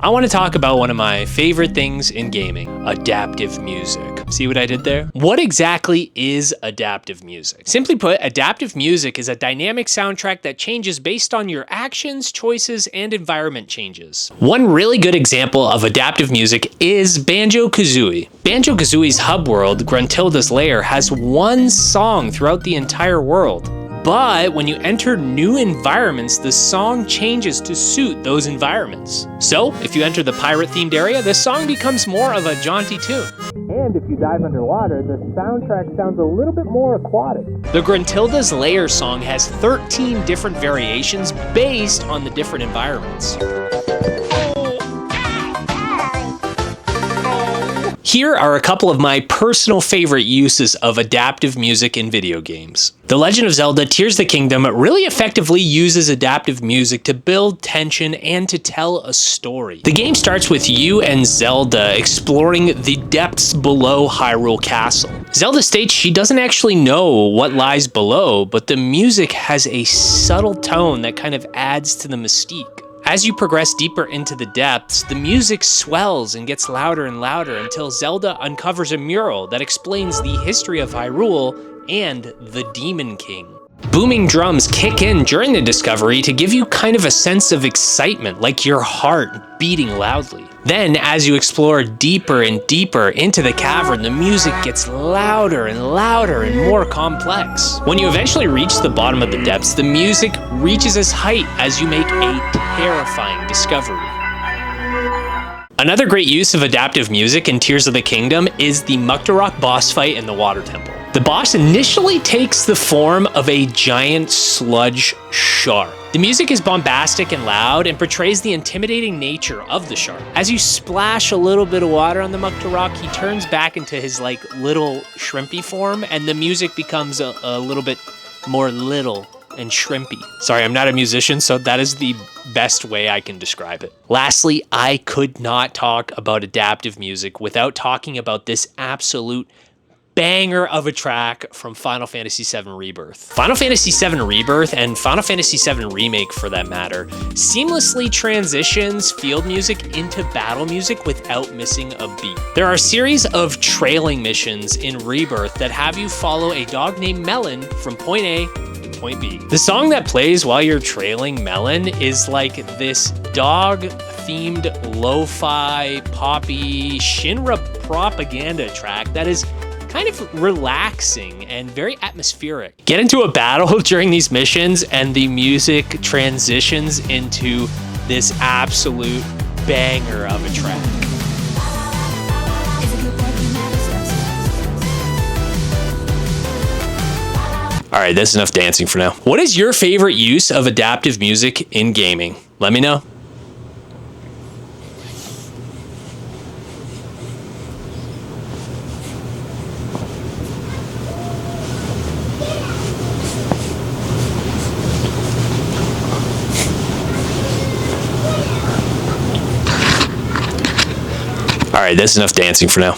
I want to talk about one of my favorite things in gaming, adaptive music. See what I did there? What exactly is adaptive music? Simply put, adaptive music is a dynamic soundtrack that changes based on your actions, choices, and environment changes. One really good example of adaptive music is Banjo Kazooie. Banjo Kazooie's hub world, Gruntilda's Lair, has one song throughout the entire world. But when you enter new environments, the song changes to suit those environments. So, if you enter the pirate-themed area, the song becomes more of a jaunty tune. And if you dive underwater, the soundtrack sounds a little bit more aquatic. The Gruntilda's Lair song has 13 different variations based on the different environments. Here are a couple of my personal favorite uses of adaptive music in video games. The Legend of Zelda Tears of the Kingdom really effectively uses adaptive music to build tension and to tell a story. The game starts with you and Zelda exploring the depths below Hyrule Castle. Zelda states she doesn't actually know what lies below, but the music has a subtle tone that kind of adds to the mystique. As you progress deeper into the depths, the music swells and gets louder and louder until Zelda uncovers a mural that explains the history of Hyrule and the Demon King. Booming drums kick in during the discovery to give you kind of a sense of excitement, like your heart beating loudly. Then, as you explore deeper and deeper into the cavern, the music gets louder and louder and more complex. When you eventually reach the bottom of the depths, the music reaches its height as you make a terrifying discovery. Another great use of adaptive music in Tears of the Kingdom is the Muktarok boss fight in the Water Temple. The boss initially takes the form of a giant sludge shark. The music is bombastic and loud and portrays the intimidating nature of the shark. As you splash a little bit of water on the Muktarok, he turns back into his little shrimpy form, and the music becomes a little bit more little and shrimpy. Sorry, I'm not a musician, so that is the best way I can describe it. Lastly, I could not talk about adaptive music without talking about this absolute banger of a track from Final Fantasy VII Rebirth. Final Fantasy VII Rebirth, and Final Fantasy VII Remake for that matter, seamlessly transitions field music into battle music without missing a beat. There are a series of trailing missions in Rebirth that have you follow a dog named Melon from point A to point B. The song that plays while you're trailing Melon is like this dog-themed lo-fi, poppy, Shinra propaganda track that is kind of relaxing and very atmospheric. Get into a battle during these missions and the music transitions into this absolute banger of a track. All right, that's enough dancing for now. What is your favorite use of adaptive music in gaming? Let me know. All right, that's enough dancing for now.